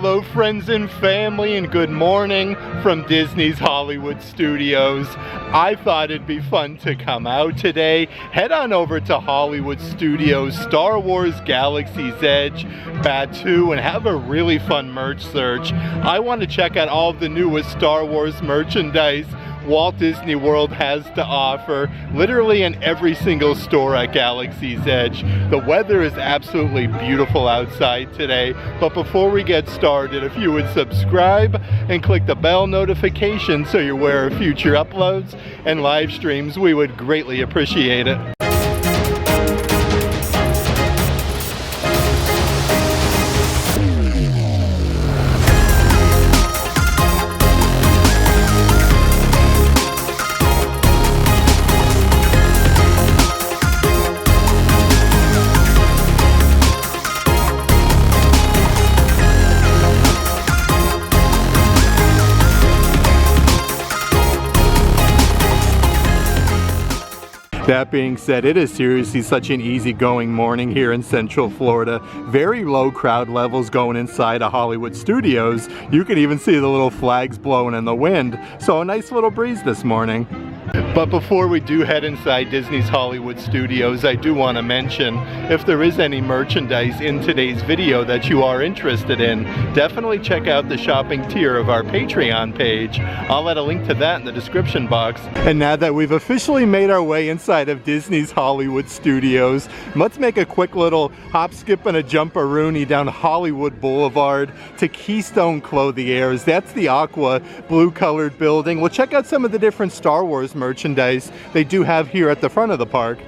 Hello friends and family, and good morning from Disney's Hollywood Studios. I thought it'd be fun to come out today. Head on over to Hollywood Studios Star Wars Galaxy's Edge Batuu and have a really fun merch search. I want to check out all of the newest Star Wars merchandise Walt Disney World has to offer, literally in every single store at Galaxy's Edge. The weather is absolutely beautiful outside today, but before we get started, if you would subscribe and click the bell notification so you're aware of future uploads and live streams, we would greatly appreciate it. That being said, it is seriously such an easygoing morning here in Central Florida. Very low crowd levels going inside of Hollywood Studios. You can even see the little flags blowing in the wind. So a nice little breeze this morning. But before we do head inside Disney's Hollywood Studios, I do want to mention, if there is any merchandise in today's video that you are interested in, definitely check out the shopping tier of our Patreon page. I'll add a link to that in the description box. And now that we've officially made our way inside of Disney's Hollywood Studios, let's make a quick little hop, skip, and a jump-a-rooney down Hollywood Boulevard to Keystone Clothiers. That's the aqua blue-colored building. We'll check out some of the different Star Wars merchandise they do have here at the front of the park.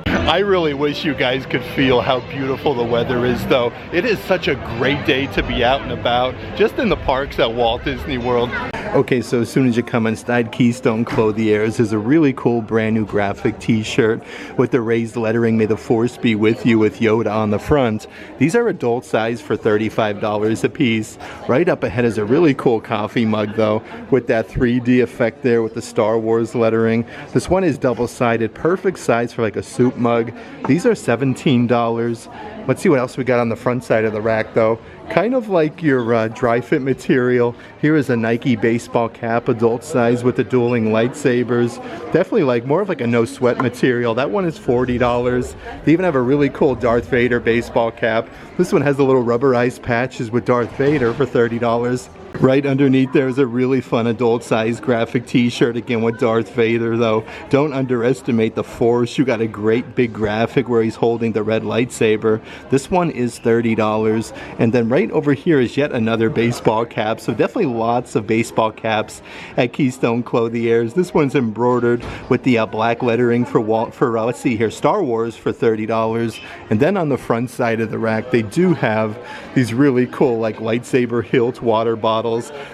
I really wish you guys could feel how beautiful the weather is, though. It is such a great day to be out and about, just in the parks at Walt Disney World. Okay, so as soon as you come inside Keystone Clothiers, there's a really cool brand new graphic t-shirt with the raised lettering, "May the Force be with you," with Yoda on the front. These are adult size for $35 a piece. Right up ahead is a really cool coffee mug, though, with that 3D effect there with the Star Wars lettering. This one is double-sided, perfect size for like a soup mug. These are $17. Let's see what else we got on the front side of the rack, though. Kind of like your dry fit material. Here is a Nike baseball cap, adult size with the dueling lightsabers. Definitely like more of like a no sweat material. That one is $40. They even have a really cool Darth Vader baseball cap. This one has the little rubberized patches with Darth Vader for $30. Right underneath there is a really fun adult size graphic t-shirt, again with Darth Vader, though. Don't underestimate the Force. You got a great big graphic where he's holding the red lightsaber. This one is $30. And then right over here is yet another baseball cap. So definitely lots of baseball caps at Keystone Clothiers. This one's embroidered with the black lettering for Walt, let's see here, Star Wars for $30. And then on the front side of the rack, they do have these really cool like lightsaber hilt water bottles.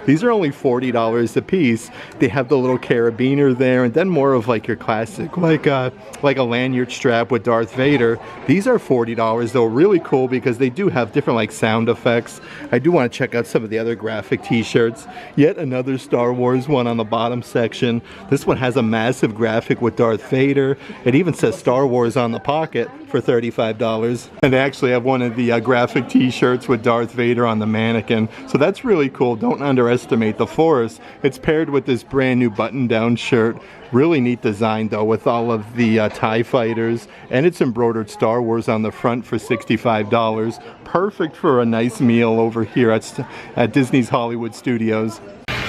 These are only $40 a piece. They have the little carabiner there, and then more of like your classic, like a lanyard strap with Darth Vader. These are $40 though, really cool because they do have different like sound effects. I do want to check out some of the other graphic t-shirts. Yet another Star Wars one on the bottom section. This one has a massive graphic with Darth Vader. It even says Star Wars on the pocket for $35. And they actually have one of the graphic t-shirts with Darth Vader on the mannequin. So that's really cool. Don't underestimate the Force. It's paired with this brand new button-down shirt. Really neat design though, with all of the TIE fighters, and it's embroidered Star Wars on the front for $65. Perfect for a nice meal over here at Disney's Hollywood Studios.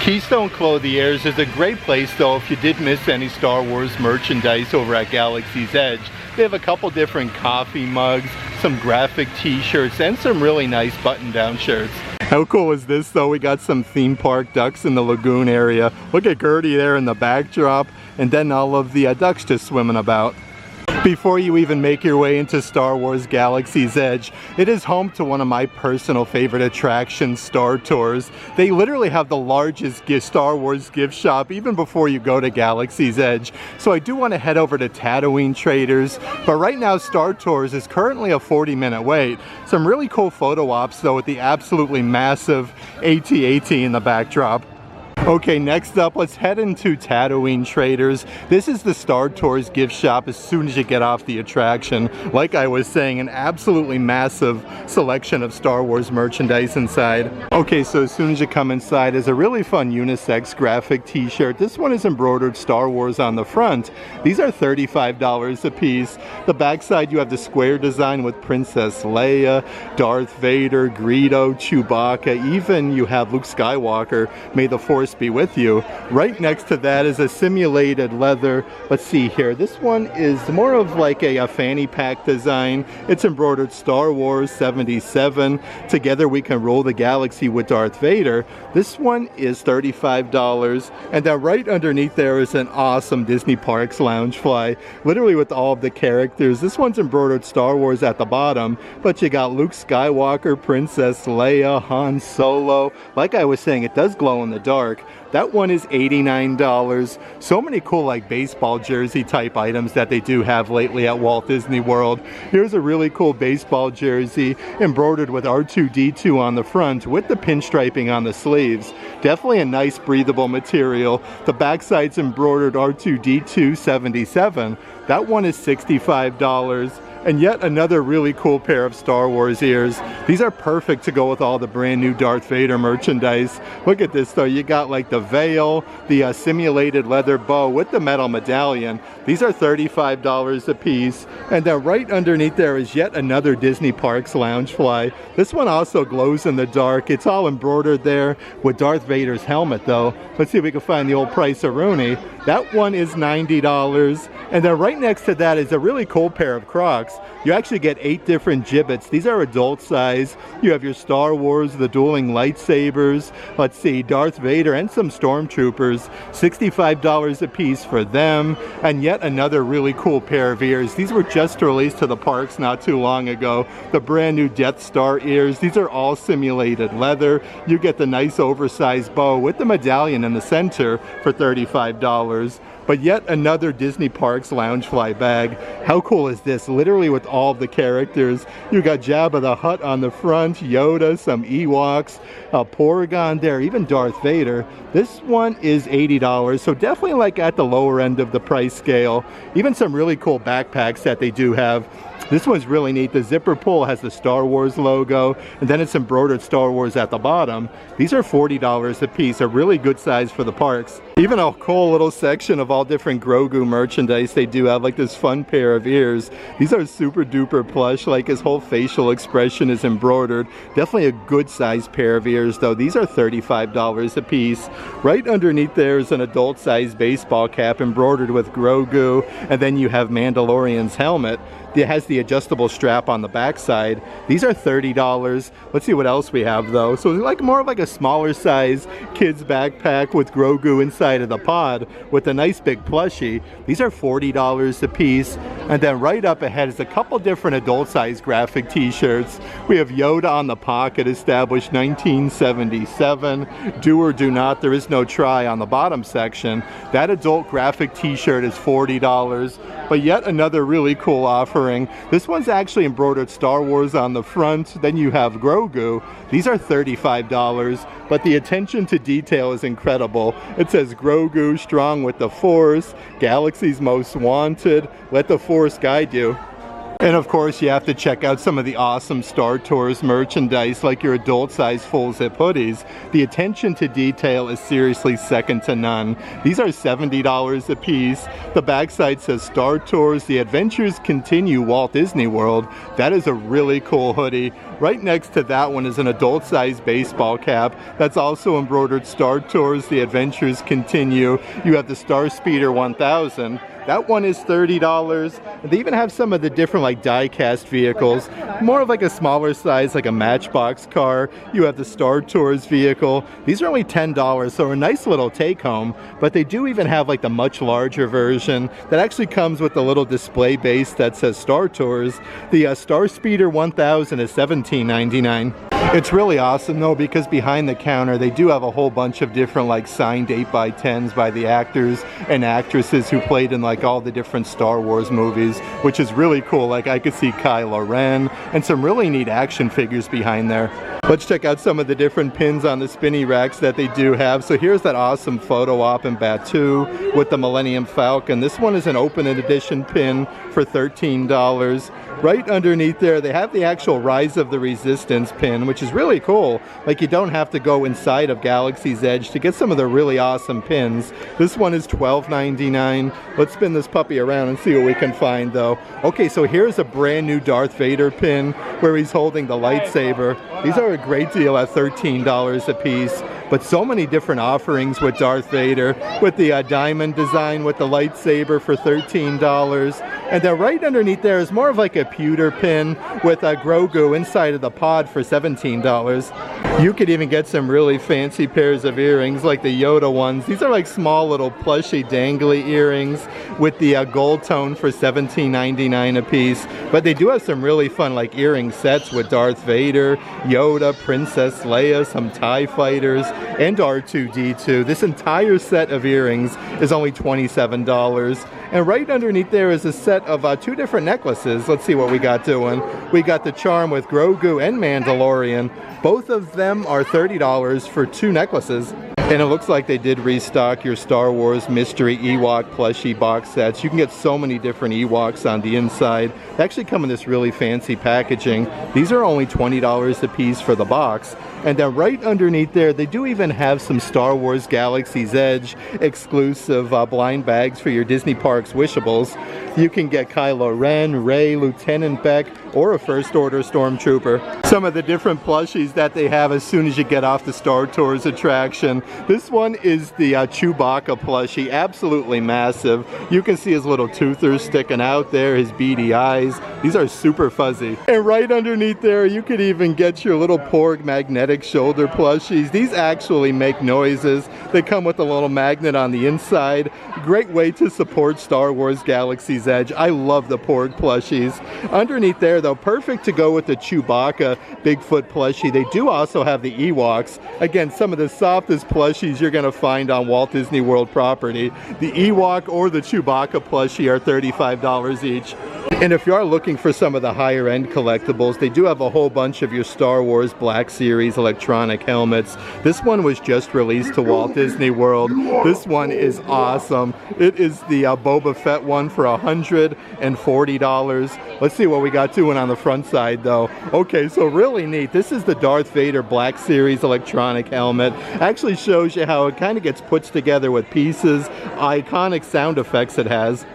Keystone Clothiers is a great place though if you did miss any Star Wars merchandise over at Galaxy's Edge. They have a couple different coffee mugs, some graphic t-shirts, and some really nice button-down shirts. How cool is this though? We got some theme park ducks in the lagoon area. Look at Gertie there in the backdrop, and then all of the ducks just swimming about. Before you even make your way into Star Wars Galaxy's Edge, it is home to one of my personal favorite attractions, Star Tours. They literally have the largest Star Wars gift shop even before you go to Galaxy's Edge. So I do want to head over to Tatooine Traders, but right now Star Tours is currently a 40-minute wait. Some really cool photo ops though with the absolutely massive AT-AT in the backdrop. Okay, next up, let's head into Tatooine Traders. This is the Star Tours gift shop as soon as you get off the attraction. Like I was saying, an absolutely massive selection of Star Wars merchandise inside. Okay, so as soon as you come inside, there's a really fun unisex graphic t-shirt. This one is embroidered Star Wars on the front. These are $35 a piece. The backside, you have the square design with Princess Leia, Darth Vader, Greedo, Chewbacca, even you have Luke Skywalker. May the Force be with you. Right next to that is a simulated leather. Let's see here. This one is more of like a fanny pack design. It's embroidered Star Wars 77. Together we can rule the galaxy with Darth Vader. This one is $35. And then right underneath there is an awesome Disney Parks Loungefly, literally with all of the characters. This one's embroidered Star Wars at the bottom, but you got Luke Skywalker, Princess Leia, Han Solo. Like I was saying, it does glow in the dark. That one is $89. So many cool like baseball jersey type items that they do have lately at Walt Disney World. Here's a really cool baseball jersey embroidered with R2-D2 on the front with the pinstriping on the sleeves. Definitely a nice breathable material. The backside's embroidered R2-D2 77. That one is $65. And yet another really cool pair of Star Wars ears. These are perfect to go with all the brand new Darth Vader merchandise. Look at this though, you got like the veil, the simulated leather bow with the metal medallion. These are $35 a piece. And then right underneath there is yet another Disney Parks Loungefly. This one also glows in the dark. It's all embroidered there with Darth Vader's helmet though. Let's see if we can find the old price-a-rooney. That one is $90. And then right next to that is a really cool pair of Crocs. You actually get 8 different gibbets. These are adult size. You have your Star Wars, the dueling lightsabers, let's see, Darth Vader and some stormtroopers. $65 a piece for them. And yet another really cool pair of ears. These were just released to the parks not too long ago. The brand new Death Star ears. These are all simulated leather. You get the nice oversized bow with the medallion in the center for $35. But yet another Disney Parks Loungefly bag. How cool is this? Literally with all of the characters. You got Jabba the Hutt on the front, Yoda, some Ewoks, Porygon there, even Darth Vader. This one is $80, so definitely like at the lower end of the price scale. Even some really cool backpacks that they do have. This one's really neat. The zipper pull has the Star Wars logo, and then it's embroidered Star Wars at the bottom. These are $40 a piece, a really good size for the parks. Even a cool little section of all different Grogu merchandise. They do have like this fun pair of ears. These are super duper plush, like his whole facial expression is embroidered. Definitely a good size pair of ears though. These are $35 a piece. Right underneath there is an adult size baseball cap embroidered with Grogu, and then you have Mandalorian's helmet. It has the adjustable strap on the backside. These are $30. Let's see what else we have though. So it's like more of like a smaller size kid's backpack with Grogu inside of the pod with a nice big plushie. These are $40 a piece. And then right up ahead is a couple different adult size graphic t-shirts. We have Yoda on the pocket, established 1977. Do or do not, there is no try on the bottom section. That adult graphic t-shirt is $40. But yet another really cool offering. This one's actually embroidered Star Wars on the front. Then you have Grogu. These are $35, but the attention to detail is incredible. It says Grogu, strong with the Force, Galaxy's Most Wanted, let the Force guide you. And of course, you have to check out some of the awesome Star Tours merchandise, like your adult-size full-zip hoodies. The attention to detail is seriously second to none. These are $70 a piece. The backside says Star Tours, The Adventures Continue, Walt Disney World. That is a really cool hoodie. Right next to that one is an adult-size baseball cap. That's also embroidered Star Tours, The Adventures Continue. You have the Star Speeder 1000. That one is $30. They even have some of the different like die-cast vehicles. More of like a smaller size, like a Matchbox car. You have the Star Tours vehicle. These are only $10, so a nice little take-home. But they do even have like the much larger version that actually comes with a little display base that says Star Tours. The Star Speeder 1000 is $17.99. It's really awesome though, because behind the counter they do have a whole bunch of different like signed 8x10s by the actors and actresses who played in like all the different Star Wars movies, which is really cool. Like I could see Kylo Ren and some really neat action figures behind there. Let's check out some of the different pins on the spinny racks that they do have. So here's that awesome photo op in Batuu with the Millennium Falcon. This one is an open edition pin for $13. Right underneath there, they have the actual Rise of the Resistance pin, which is really cool. Like you don't have to go inside of Galaxy's Edge to get some of the really awesome pins. This one is $12.99. Let's spin this puppy around and see what we can find though. Okay, so here's a brand new Darth Vader pin where he's holding the lightsaber. These are a great deal at $13 a piece. But so many different offerings with Darth Vader, with the diamond design with the lightsaber for $13. And then right underneath there is more of like a pewter pin with Grogu inside of the pod for $17. You could even get some really fancy pairs of earrings like the Yoda ones. These are like small little plushy dangly earrings with the gold tone for $17.99 a piece. But they do have some really fun like earring sets with Darth Vader, Yoda, Princess Leia, some TIE fighters, and R2-D2. This entire set of earrings is only $27. And right underneath there is a set of two different necklaces. Let's see what we got doing. We got the charm with Grogu and Mandalorian. Both of them are $30 for two necklaces. And it looks like they did restock your Star Wars Mystery Ewok plushie box sets. You can get so many different Ewoks on the inside. They actually come in this really fancy packaging. These are only $20 a piece for the box. And then right underneath there, they do even have some Star Wars Galaxy's Edge exclusive blind bags for your Disney Parks wishables. You can get Kylo Ren, Rey, Lieutenant Beck, or a First Order Stormtrooper. Some of the different plushies that they have as soon as you get off the Star Tours attraction. This one is the Chewbacca plushie, absolutely massive. You can see his little toothers sticking out there, his beady eyes. These are super fuzzy. And right underneath there, you could even get your little Porg magnetic shoulder plushies. These actually make noises. They come with a little magnet on the inside. Great way to support Star Wars Galaxy's Edge. I love the Porg plushies. Underneath there though, perfect to go with the Chewbacca Bigfoot plushie. They do also have the Ewoks. Again, some of the softest plushies you're going to find on Walt Disney World property. The Ewok or the Chewbacca plushie are $35 each. And if you are looking for some of the higher end collectibles, they do have a whole bunch of your Star Wars Black Series electronic helmets. This one was just released to Walt Disney World. This one is awesome. It is the Boba Fett one for $140. Let's see what we got doing on the front side though. Okay, so really neat. This is the Darth Vader Black Series electronic helmet. Actually shows you how it kind of gets put together with pieces, iconic sound effects it has.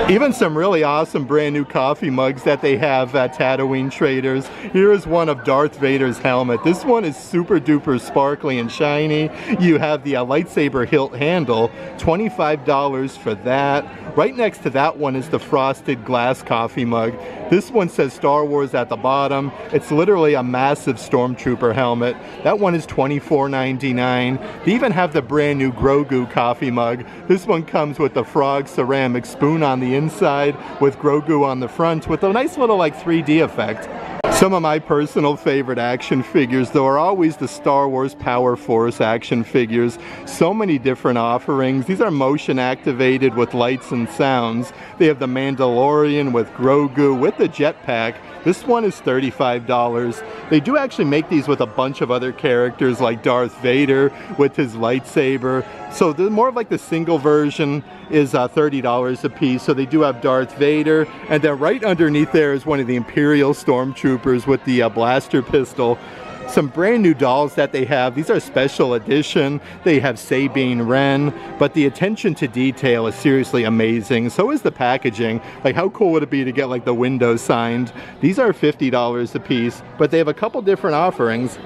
Even some really awesome brand new coffee mugs that they have at Tatooine Traders. Here is one of Darth Vader's helmet. This one is super duper sparkly and shiny. You have the lightsaber hilt handle, $25 for that. Right next to that one is the frosted glass coffee mug. This one says Star Wars at the bottom. It's literally a massive Stormtrooper helmet. That one is $24.99. They even have the brand new Grogu coffee mug. This one comes with the frog ceramic spoon on the inside with Grogu on the front with a nice little like 3D effect. Some of my personal favorite action figures though are always the Star Wars Power Force action figures. So many different offerings. These are motion activated with lights and sounds. They have the Mandalorian with Grogu with the jetpack. This one is $35. They do actually make these with a bunch of other characters like Darth Vader with his lightsaber. So the more of like the single version is $30 a piece. So they do have Darth Vader. And then right underneath there is one of the Imperial Stormtroopers with the blaster pistol. Some brand new dolls that they have. These are special edition. They have Sabine Wren, but the attention to detail is seriously amazing. So is the packaging. Like how cool would it be to get like the window signed? These are $50 a piece, but they have a couple different offerings.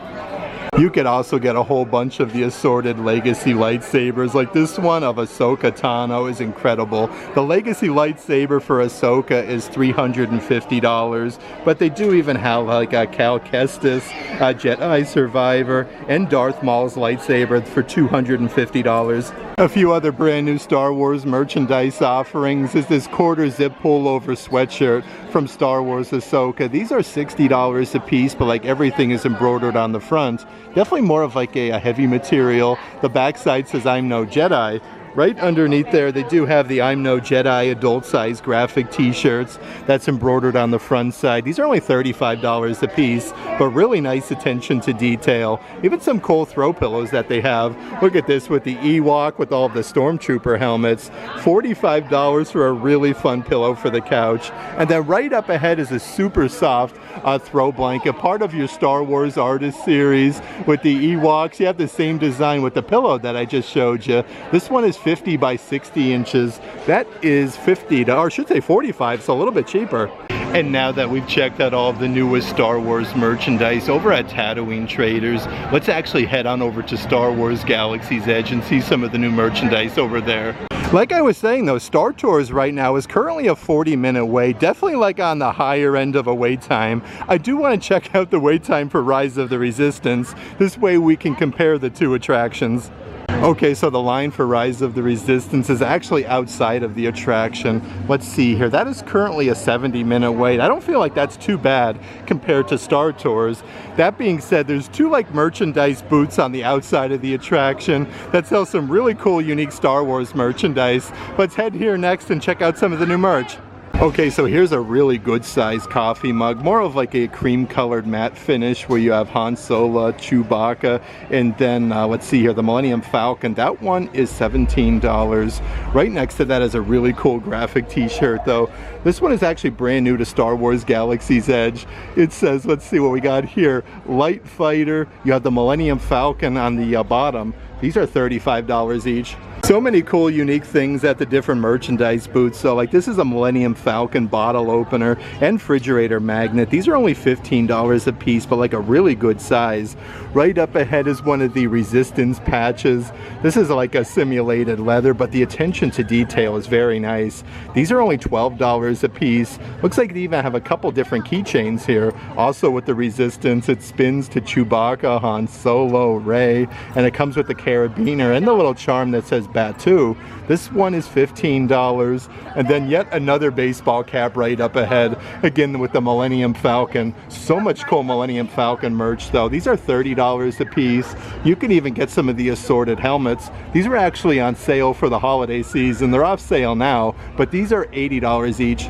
You could also get a whole bunch of the assorted Legacy lightsabers, like this one of Ahsoka Tano is incredible. The Legacy lightsaber for Ahsoka is $350, but they do even have like a Cal Kestis, a Jedi Survivor, and Darth Maul's lightsaber for $250. A few other brand new Star Wars merchandise offerings is this quarter zip pullover sweatshirt from Star Wars Ahsoka. These are $60 a piece, but like everything is embroidered on the front. Definitely more of like a heavy material. The backside says "I'm no Jedi." Right underneath there, they do have the "I'm no Jedi" adult size graphic t-shirts. That's embroidered on the front side. These are only $35 a piece, but really nice attention to detail. Even some cool throw pillows that they have. Look at this with the Ewok with all of the Stormtrooper helmets. $45 for a really fun pillow for the couch. And then right up ahead is a super soft throw blanket, part of your Star Wars Artist series with the Ewoks. You have the same design with the pillow that I just showed you. This one is 50 by 60 inches. That is 50, or I should say 45, so a little bit cheaper. And now that we've checked out all of the newest Star Wars merchandise over at Tatooine Traders, let's actually head on over to Star Wars Galaxy's Edge and see some of the new merchandise over there. Like I was saying though, Star Tours right now is currently a 40-minute wait, definitely like on the higher end of a wait time. I do want to check out the wait time for Rise of the Resistance. This way we can compare the two attractions. Okay, so the line for Rise of the Resistance is actually outside of the attraction. Let's see here. That is currently a 70-minute wait. I don't feel like that's too bad compared to Star Tours. That being said, there's two like merchandise booths on the outside of the attraction that sell some really cool, unique Star Wars merchandise. Let's head here next and check out some of the new merch. Okay, so here's a really good sized coffee mug, more of like a cream colored matte finish where you have Han Solo, Chewbacca, and then let's see here, the Millennium Falcon. That one is $17. Right next to that is a really cool graphic t-shirt though. This one is actually brand new to Star Wars Galaxy's Edge. It says, let's see what we got here, Light Fighter. You have the Millennium Falcon on the bottom. These are $35 each. So many cool, unique things at the different merchandise booths. So like this is a Millennium Falcon bottle opener and refrigerator magnet. These are only $15 a piece, but like a really good size. Right up ahead is one of the Resistance patches. This is like a simulated leather, but the attention to detail is very nice. These are only $12 a piece. Looks like they even have a couple different keychains here. Also with the Resistance, it spins to Chewbacca, Han Solo, Rey, and it comes with the carabiner and the little charm that says Batu. This one is $15, and then yet another baseball cap right up ahead, again with the Millennium Falcon. So much cool Millennium Falcon merch though. These are $30 a piece. You can even get some of the assorted helmets. These were actually on sale for the holiday season. They're off sale now, but these are $80 each.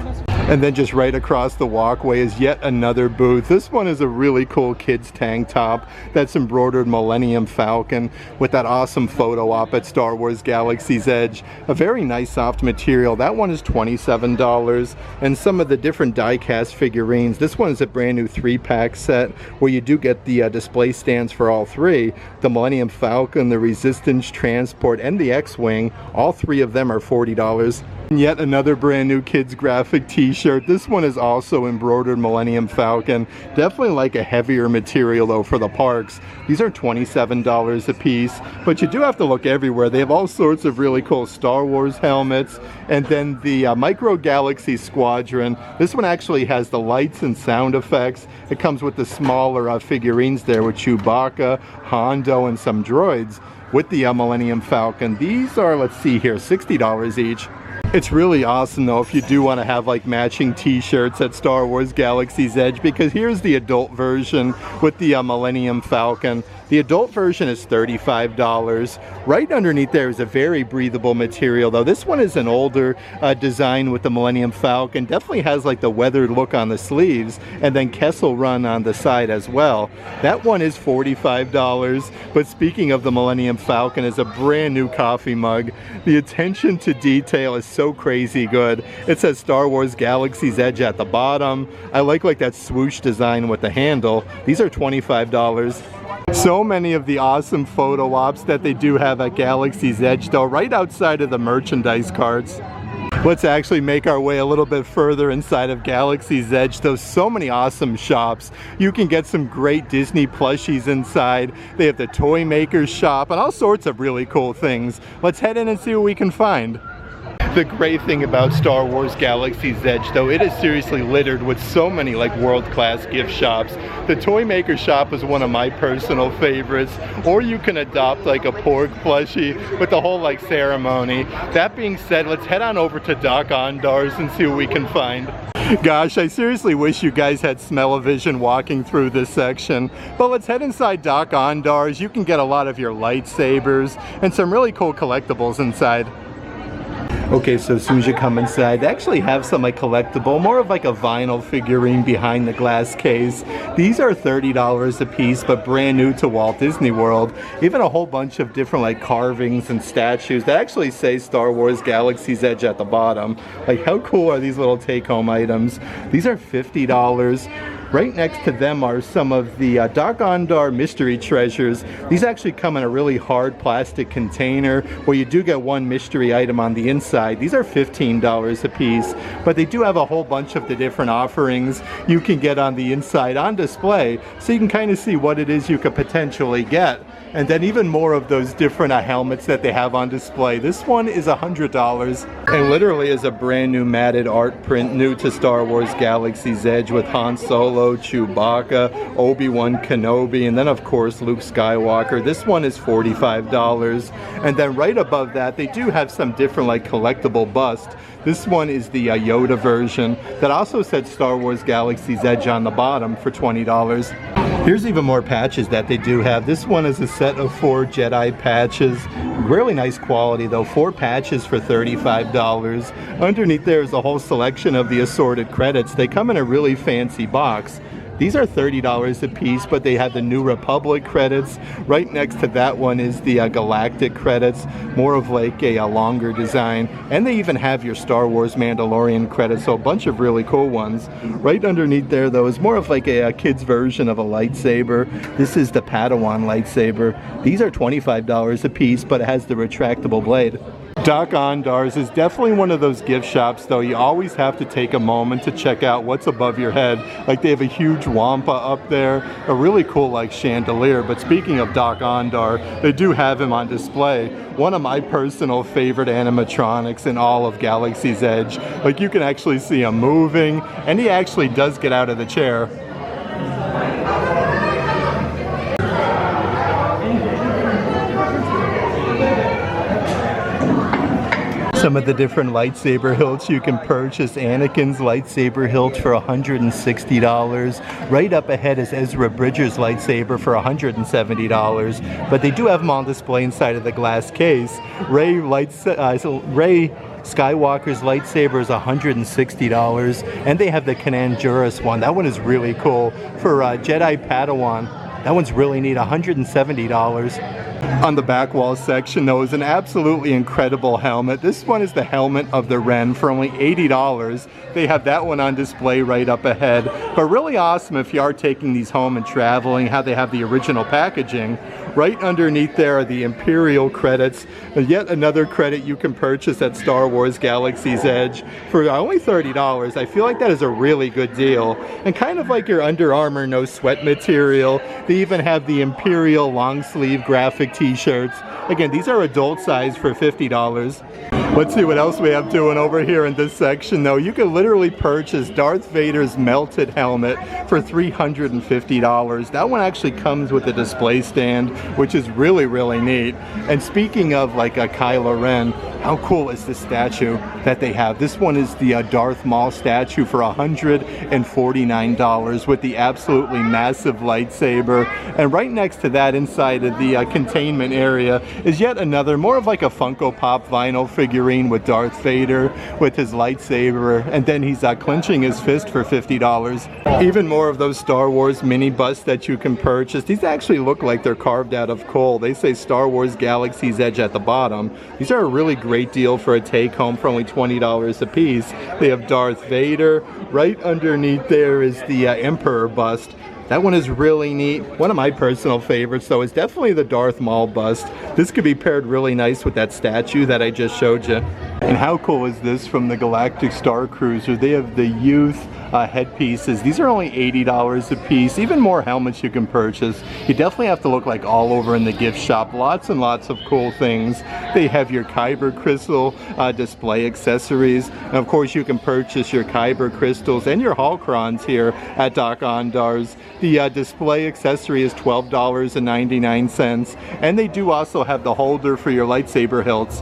And then just right across the walkway is yet another booth. This one is a really cool kids tank top that's embroidered Millennium Falcon with that awesome photo op at Star Wars Galaxy's Edge. A very nice soft material. That one is $27. And some of the different die-cast figurines. This one is a brand new 3-pack set where you do get the display stands for all three. The Millennium Falcon, the Resistance Transport, and the X-Wing. All three of them are $40. And yet another brand new kids graphic t-shirt. This one is also embroidered Millennium Falcon. Definitely like a heavier material though for the parks. These are $27 a piece, but you do have to look everywhere. They have all sorts of really cool Star Wars helmets. And then the Micro Galaxy Squadron. This one actually has the lights and sound effects. It comes with the smaller figurines there with Chewbacca, Hondo, and some droids with the Millennium Falcon. These are, let's see here, $60 each. It's really awesome though if you do want to have like matching t-shirts at Star Wars Galaxy's Edge, because here's the adult version with the Millennium Falcon. The adult version is $35. Right underneath there is a very breathable material though. This one is an older design with the Millennium Falcon. Definitely has like the weathered look on the sleeves and then Kessel Run on the side as well. That one is $45. But speaking of the Millennium Falcon, is a brand new coffee mug. The attention to detail is so crazy good. It says Star Wars Galaxy's Edge at the bottom. I like that swoosh design with the handle. These are $25. So many of the awesome photo ops that they do have at Galaxy's Edge though, right outside of the merchandise carts. Let's actually make our way a little bit further inside of Galaxy's Edge. There's so many awesome shops. You can get some great Disney plushies inside. They have the Toy Maker's shop and all sorts of really cool things. Let's head in and see what we can find. The great thing about Star Wars Galaxy's Edge, though, it is seriously littered with so many like world-class gift shops. The Toy Maker shop is one of my personal favorites, or you can adopt like a pork plushie with the whole like ceremony. That being said, let's head on over to Doc Ondar's and see what we can find. Gosh, I seriously wish you guys had smell-o-vision walking through this section. But let's head inside Doc Ondar's. You can get a lot of your lightsabers and some really cool collectibles inside. Okay, so as soon as you come inside, they actually have some like collectible, more of like a vinyl figurine behind the glass case. These are $30 a piece, but brand new to Walt Disney World. Even a whole bunch of different like carvings and statues that actually say Star Wars Galaxy's Edge at the bottom. Like, how cool are these little take-home items? These are $50. Right next to them are some of the Doc Ondar mystery treasures. These actually come in a really hard plastic container where you do get one mystery item on the inside. These are $15 a piece, but they do have a whole bunch of the different offerings you can get on the inside on display, so you can kind of see what it is you could potentially get. And then even more of those different helmets that they have on display. This one is $100 and literally is a brand new matted art print new to Star Wars Galaxy's Edge with Han Solo, Chewbacca, Obi-Wan Kenobi, and then of course Luke Skywalker. This one is $45. And then right above that they do have some different like collectible bust. This one is the Yoda version that also said Star Wars Galaxy's Edge on the bottom for $20. Here's even more patches that they do have. This one is a set of 4 Jedi patches. Really nice quality though, 4 patches for $35. Underneath there is a whole selection of the assorted credits. They come in a really fancy box. These are $30 a piece, but they have the New Republic credits. Right next to that one is the Galactic credits, more of like a longer design. And they even have your Star Wars Mandalorian credits, so a bunch of really cool ones. Right underneath there, though, is more of like a kid's version of a lightsaber. This is the Padawan lightsaber. These are $25 a piece, but it has the retractable blade. Doc Ondar's is definitely one of those gift shops, though you always have to take a moment to check out what's above your head. Like, they have a huge wampa up there, a really cool like chandelier. But speaking of Doc Ondar, they do have him on display. One of my personal favorite animatronics in all of Galaxy's Edge. Like, you can actually see him moving, and he actually does get out of the chair. Some of the different lightsaber hilts you can purchase. Anakin's lightsaber hilt for $160. Right up ahead is Ezra Bridger's lightsaber for $170. But they do have them on display inside of the glass case. Rey Skywalker's lightsaber is $160. And they have the Kanan Jarrus one. That one is really cool. For Jedi Padawan, that one's really neat, $170. On the back wall section, though, is an absolutely incredible helmet. This one is the helmet of the Ren for only $80. They have that one on display right up ahead. But really awesome if you are taking these home and traveling, how they have the original packaging. Right underneath there are the Imperial credits. Yet another credit you can purchase at Star Wars Galaxy's Edge for only $30. I feel like that is a really good deal. And kind of like your Under Armour no sweat material, they even have the Imperial long sleeve graphic t-shirts. Again, these are adult size for $50. Let's see what else we have doing over here in this section, though. You can literally purchase Darth Vader's melted helmet for $350. That one actually comes with a display stand, which is really, really neat. And speaking of like a Kylo Ren, how cool is this statue that they have? This one is the Darth Maul statue for $149 with the absolutely massive lightsaber. And right next to that, inside of the containment area, is yet another, more of like a Funko Pop vinyl figurine with Darth Vader with his lightsaber, and then he's clenching his fist for $50. Even more of those Star Wars mini busts that you can purchase. These actually look like they're carved out of coal. They say Star Wars Galaxy's Edge at the bottom. These are a really great deal for a take-home for only $20 a piece. They have Darth Vader. Right underneath there is the Emperor bust. That one is really neat. One of my personal favorites, though, is definitely the Darth Maul bust. This could be paired really nice with that statue that I just showed you. And how cool is this from the Galactic Star Cruiser? They have the youth headpieces. These are only $80 a piece. Even more helmets you can purchase. You definitely have to look like all over in the gift shop. Lots and lots of cool things. They have your Kyber crystal display accessories. And of course you can purchase your Kyber crystals and your Holcrons here at Doc Ondar's. The display accessory is $12.99, and they do also have the holder for your lightsaber hilts.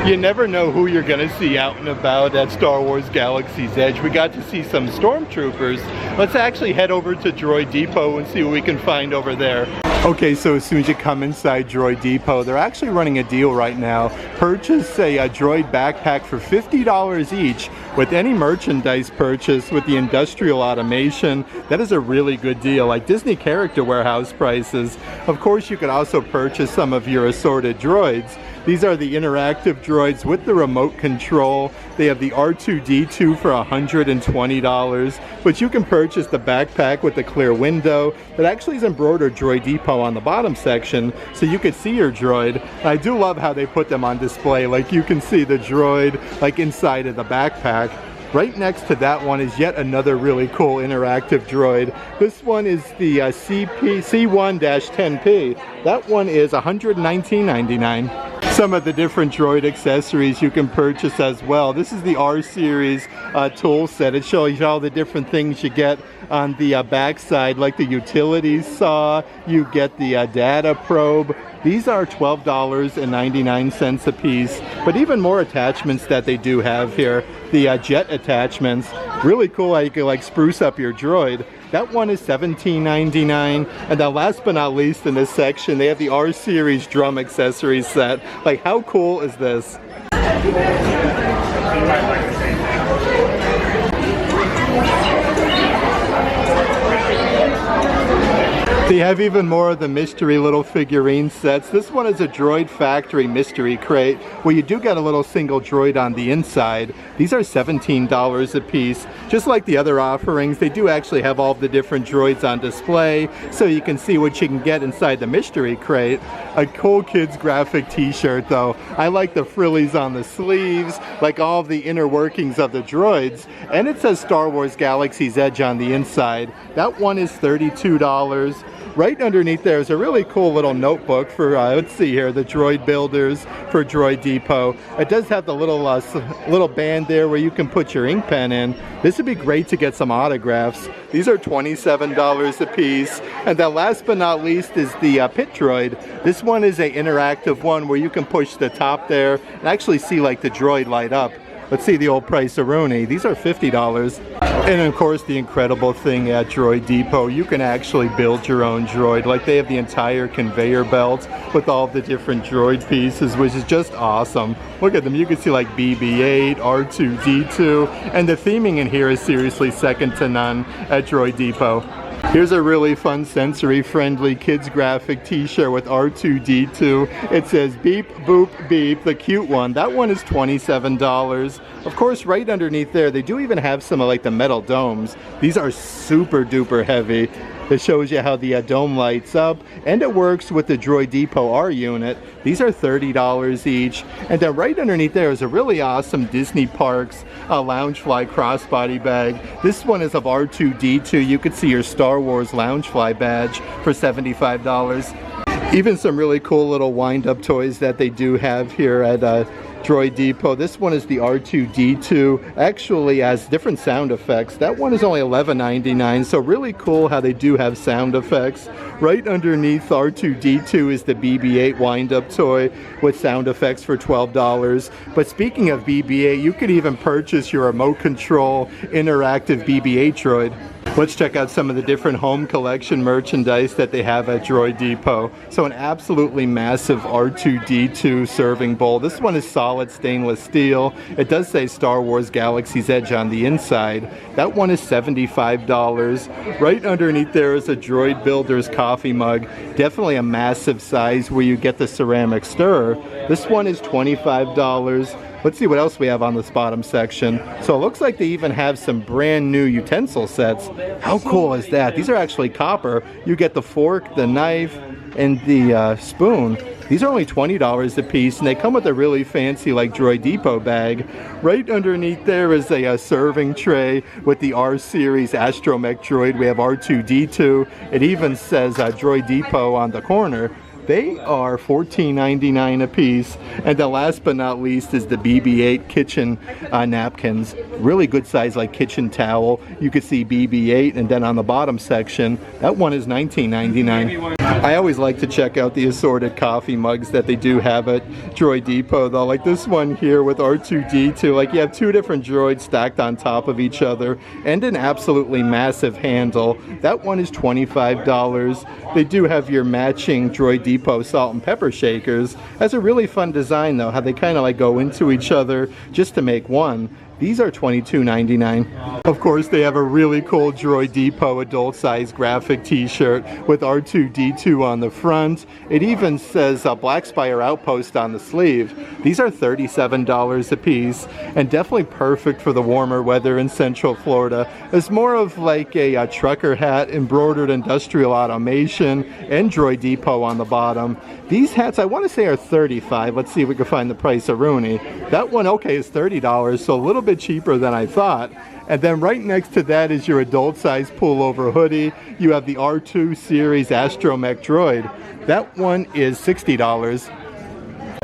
You never know who you're going to see out and about at Star Wars Galaxy's Edge. We got to see some stormtroopers. Let's actually head over to Droid Depot and see what we can find over there. Okay, so as soon as you come inside Droid Depot, they're actually running a deal right now. Purchase a droid backpack for $50 each with any merchandise purchase with the industrial automation. That is a really good deal, like Disney Character Warehouse prices. Of course, you could also purchase some of your assorted droids. These are the interactive droids with the remote control. They have the R2-D2 for $120, but you can purchase the backpack with the clear window that actually is embroidered Droid Depot on the bottom section, so you could see your droid. I do love how they put them on display, like you can see the droid like inside of the backpack. Right next to that one is yet another really cool interactive droid. This one is the C1-10P. That one is $119.99. Some of the different droid accessories you can purchase as well. This is the R series tool set. It shows you all the different things you get on the back side, like the utility saw. You get the data probe. These are $12.99 a piece, but even more attachments that they do have here. The jet attachments, really cool how you can like spruce up your droid. That one is $17.99. And then last but not least in this section, they have the R series drum accessories set. Like, how cool is this? They have even more of the mystery little figurine sets. This one is a Droid Factory mystery crate where you do get a little single droid on the inside. These are $17 a piece. Just like the other offerings, they do actually have all the different droids on display so you can see what you can get inside the mystery crate. A cool kids graphic t-shirt though. I like the frillies on the sleeves, like all of the inner workings of the droids. And it says Star Wars Galaxy's Edge on the inside. That one is $32. Right underneath there is a really cool little notebook for, let's see here, the droid builders for Droid Depot. It does have the little band there where you can put your ink pen in. This would be great to get some autographs. These are $27 a piece. And then last but not least is the Pit Droid. This one is an interactive one where you can push the top there and actually see like the droid light up. Let's see the old price-a-rooney. These are $50. And of course the incredible thing at Droid Depot, you can actually build your own droid. Like they have the entire conveyor belt with all the different droid pieces, which is just awesome. Look at them, you can see like BB-8, R2-D2, and the theming in here is seriously second to none at Droid Depot. Here's a really fun sensory-friendly kids graphic t-shirt with R2-D2. It says beep, boop, beep, the cute one. That one is $27. Of course, right underneath there, they do even have some of like the metal domes. These are super duper heavy. It shows you how the dome lights up, and it works with the Droid Depot R unit. These are $30 each. And then right underneath there is a really awesome Disney Parks Loungefly crossbody bag. This one is of R2-D2. You could see your Star Wars Loungefly badge for $75. Even some really cool little wind-up toys that they do have here at Droid Depot. This one is the R2-D2. Actually has different sound effects. That one is only $11.99, so really cool how they do have sound effects. Right underneath R2-D2 is the BB-8 wind-up toy with sound effects for $12. But speaking of BB-8, you could even purchase your remote control interactive BB-8 droid. Let's check out some of the different home collection merchandise that they have at Droid Depot. So an absolutely massive R2-D2 serving bowl. This one is solid stainless steel. It does say Star Wars Galaxy's Edge on the inside. That one is $75. Right underneath there is a Droid Builder's coffee mug. Definitely a massive size where you get the ceramic stirrer. This one is $25. Let's see what else we have on this bottom section. So it looks like they even have some brand new utensil sets. How cool is that? These are actually copper. You get the fork, the knife, and the spoon. These are only $20 a piece, and they come with a really fancy like Droid Depot bag. Right underneath there is a serving tray with the R series astromech droid. We have R2-D2. It even says Droid Depot on the corner. They are $14.99 a piece. And then last but not least is the BB-8 kitchen napkins. Really good size like kitchen towel. You can see BB-8, and then on the bottom section, that one is $19.99. I always like to check out the assorted coffee mugs that they do have at Droid Depot though. Like this one here with R2-D2. Like you have two different droids stacked on top of each other and an absolutely massive handle. That one is $25. They do have your matching Droid Depot salt and pepper shakers. That's a really fun design though, how they kind of like go into each other just to make one. These are $22.99. Of course, they have a really cool Droid Depot adult size graphic t-shirt with R2-D2 on the front. It even says Black Spire Outpost on the sleeve. These are $37 a piece and definitely perfect for the warmer weather in Central Florida. It's more of like a trucker hat, embroidered industrial automation, and Droid Depot on the bottom. These hats I want to say are $35. Let's see if we can find the price of Rooney. That one, okay, is $30, so a little bit cheaper than I thought. And then right next to that is your adult size pullover hoodie. You have the R2 series astromech droid. That one is $60.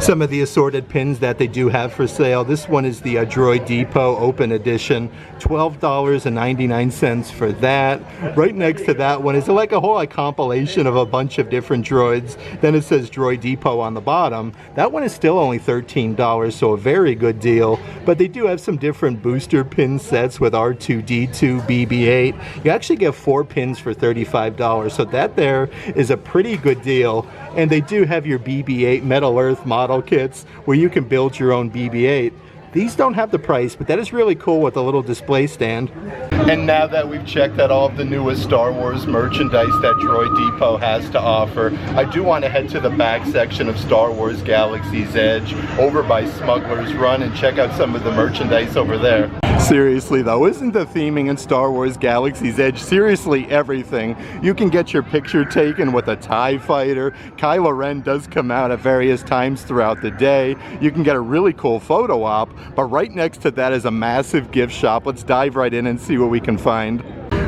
Some of the assorted pins that they do have for sale. This one is the Droid Depot Open Edition. $12.99 for that. Right next to that one is like a whole compilation of a bunch of different droids. Then it says Droid Depot on the bottom. That one is still only $13, so a very good deal. But they do have some different booster pin sets with R2-D2, BB-8. You actually get 4 pins for $35, so that there is a pretty good deal. And they do have your BB-8 Metal Earth model kits where you can build your own BB-8. These don't have the price, but that is really cool with a little display stand. And now that we've checked out all of the newest Star Wars merchandise that Droid Depot has to offer, I do want to head to the back section of Star Wars Galaxy's Edge over by Smuggler's Run and check out some of the merchandise over there. Seriously though, isn't the theming in Star Wars Galaxy's Edge seriously everything? You can get your picture taken with a TIE fighter. Kylo Ren does come out at various times throughout the day. You can get a really cool photo op, but right next to that is a massive gift shop. Let's dive right in and see what we can find.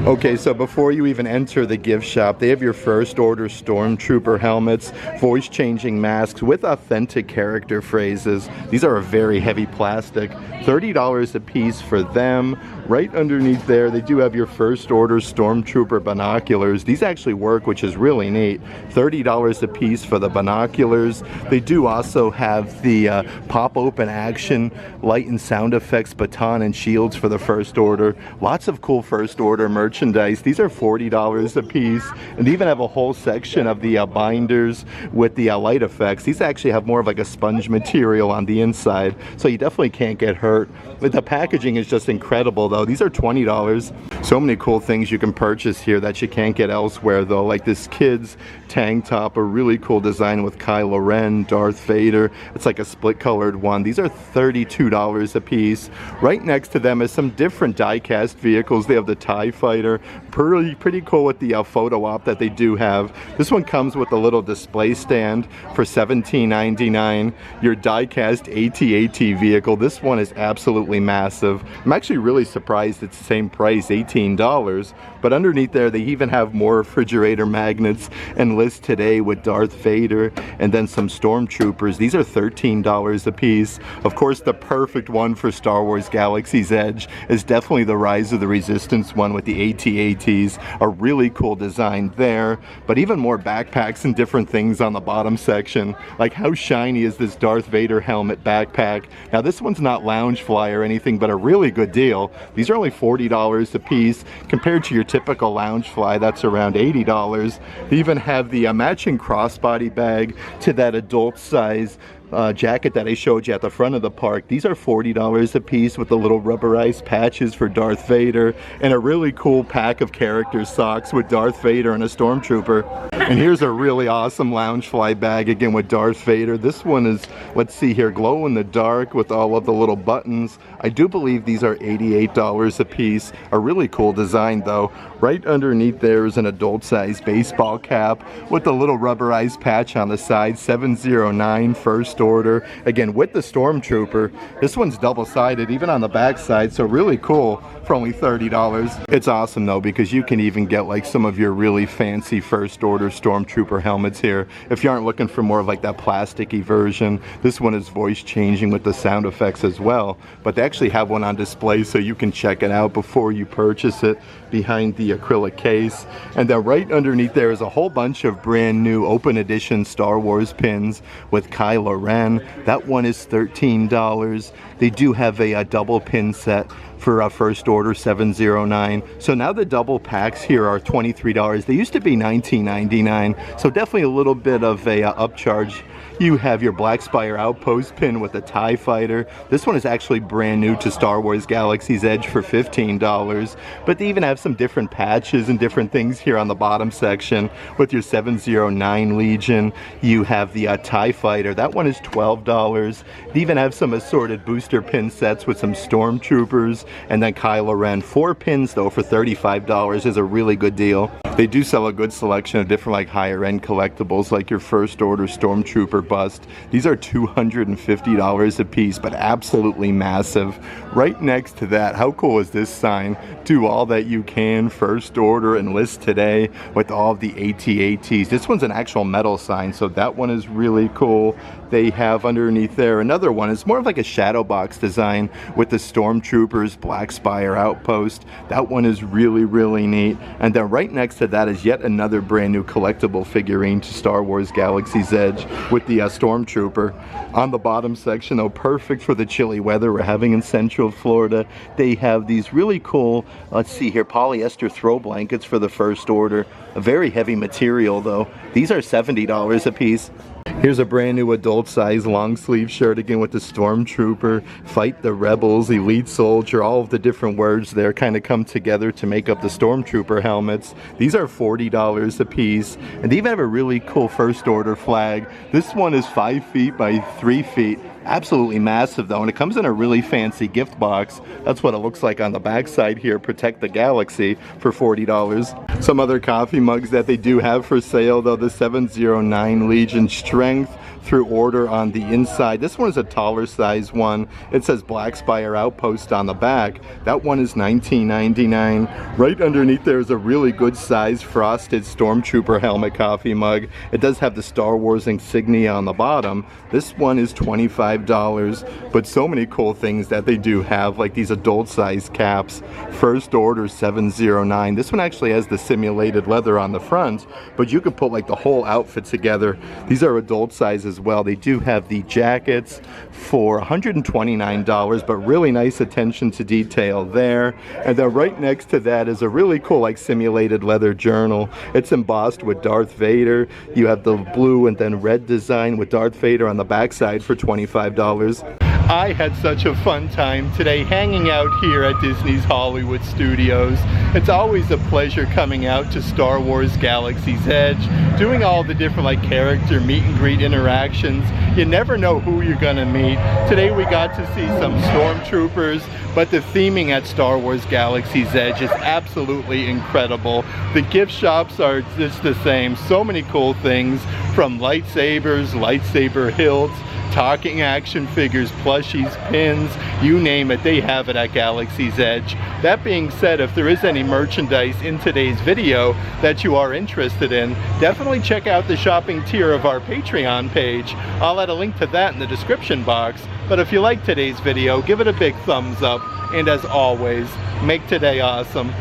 Okay, so before you even enter the gift shop, they have your first order stormtrooper helmets, voice changing masks with authentic character phrases. These are a very heavy plastic, $30 a piece for them. Right underneath there, they do have your first order stormtrooper binoculars. These actually work, which is really neat. $30 a piece for the binoculars. They do also have the pop open action light and sound effects baton and shields for the first order. Lots of cool first order merchandise. These are $40 a piece, and they even have a whole section of the binders with the light effects. These actually have more of like a sponge material on the inside, so you definitely can't get hurt. But the packaging is just incredible though. These are $20. So many cool things you can purchase here that you can't get elsewhere though, like this kid's tank top, a really cool design with Kylo Ren, Darth Vader. It's like a split colored one. These are $32 a piece. Right next to them is some different die-cast vehicles. They have the TIE Fighter. Pretty cool with the photo op that they do have. This one comes with a little display stand for $17.99. Your die-cast AT-AT vehicle. This one is absolutely massive. I'm actually really surprised it's the same price, $18. But underneath there, they even have more refrigerator magnets and lists today with Darth Vader and then some stormtroopers. These are $13 a piece. Of course, the perfect one for Star Wars Galaxy's Edge is definitely the Rise of the Resistance one with the AT-ATs. A really cool design there, but even more backpacks and different things on the bottom section. Like how shiny is this Darth Vader helmet backpack? Now this one's not Loungefly or anything, but a really good deal. These are only $40 a piece compared to your typical Loungefly that's around $80. They even have the matching crossbody bag to that adult size jacket that I showed you at the front of the park. These are $40 a piece with the little rubberized patches for Darth Vader and a really cool pack of character socks with Darth Vader and a stormtrooper. And here's a really awesome Loungefly bag, again with Darth Vader. This one is, let's see here, glow in the dark with all of the little buttons. I do believe these are $88 a piece. A really cool design though. Right underneath there is an adult size baseball cap with the little rubberized patch on the side, 709 first order. Again with the Stormtrooper. This one's double-sided even on the back side, so really cool for only $30. It's awesome though because you can even get like some of your really fancy first order Stormtrooper helmets here. If you aren't looking for more of like that plasticky version, this one is voice changing with the sound effects as well. But they actually have one on display so you can check it out before you purchase it behind the acrylic case. And then right underneath there is a whole bunch of brand new open edition Star Wars pins with Kylo Ren. That one is $13. They do have a double pin set for a first order, 709. So now the double packs here are $23. They used to be $19.99, so definitely a little bit of a upcharge. You have your Black Spire Outpost pin with the TIE Fighter. This one is actually brand new to Star Wars Galaxy's Edge for $15. But they even have some different patches and different things here on the bottom section with your 709 Legion. You have the TIE Fighter. That one is $12. They even have some assorted booster pin sets with some Stormtroopers and then Kylo Ren. 4 pins though for $35 is a really good deal. They do sell a good selection of different like higher end collectibles like your first order Stormtrooper bust. These are $250 a piece, but absolutely massive. Right next to that, how cool is this sign? Do all that you can, first order, enlist today, with all of the AT-ATs. This one's an actual metal sign, so that one is really cool. They have underneath there another one. It's more of like a shadow box design with the Stormtroopers Black Spire Outpost. That one is really, really neat. And then right next to that is yet another brand new collectible figurine to Star Wars Galaxy's Edge with the Stormtrooper. On the bottom section though, perfect for the chilly weather we're having in Central Florida, they have these really cool, let's see here, polyester throw blankets for the first order. A very heavy material though. These are $70 a piece. Here's a brand new adult size long sleeve shirt again with the Stormtrooper, Fight the Rebels, Elite Soldier, all of the different words there kind of come together to make up the Stormtrooper helmets. These are $40 a piece, and they even have a really cool first order flag. This one is 5 feet by 3 feet. Absolutely massive though, and it comes in a really fancy gift box. That's what it looks like on the back side here, Protect the Galaxy, for $40. Some other coffee mugs that they do have for sale though, the 709 Legion Strength through order on the inside. This one is a taller size one. It says Black Spire Outpost on the back. That one is $19.99. Right underneath there is a really good size frosted Stormtrooper helmet coffee mug. It does have the Star Wars insignia on the bottom. This one is $25, but so many cool things that they do have, like these adult size caps. First order 709. This one actually has the simulated leather on the front, but you could put like the whole outfit together. These are adult size as well. They do have the jackets for $129, but really nice attention to detail there. And then right next to that is a really cool like simulated leather journal. It's embossed with Darth Vader. You have the blue and then red design with Darth Vader on the backside for $25. I had such a fun time today hanging out here at Disney's Hollywood Studios. It's always a pleasure coming out to Star Wars Galaxy's Edge, doing all the different like character meet and greet interactions. You never know who you're gonna meet. Today we got to see some Stormtroopers, but the theming at Star Wars Galaxy's Edge is absolutely incredible. The gift shops are just the same. So many cool things, from lightsabers, lightsaber hilts, talking action figures, plushies, pins, you name it, they have it at Galaxy's Edge. That being said, if there is any merchandise in today's video that you are interested in, definitely check out the shopping tier of our Patreon page. I'll add a link to that in the description box. But if you like today's video, give it a big thumbs up, and as always, make today awesome.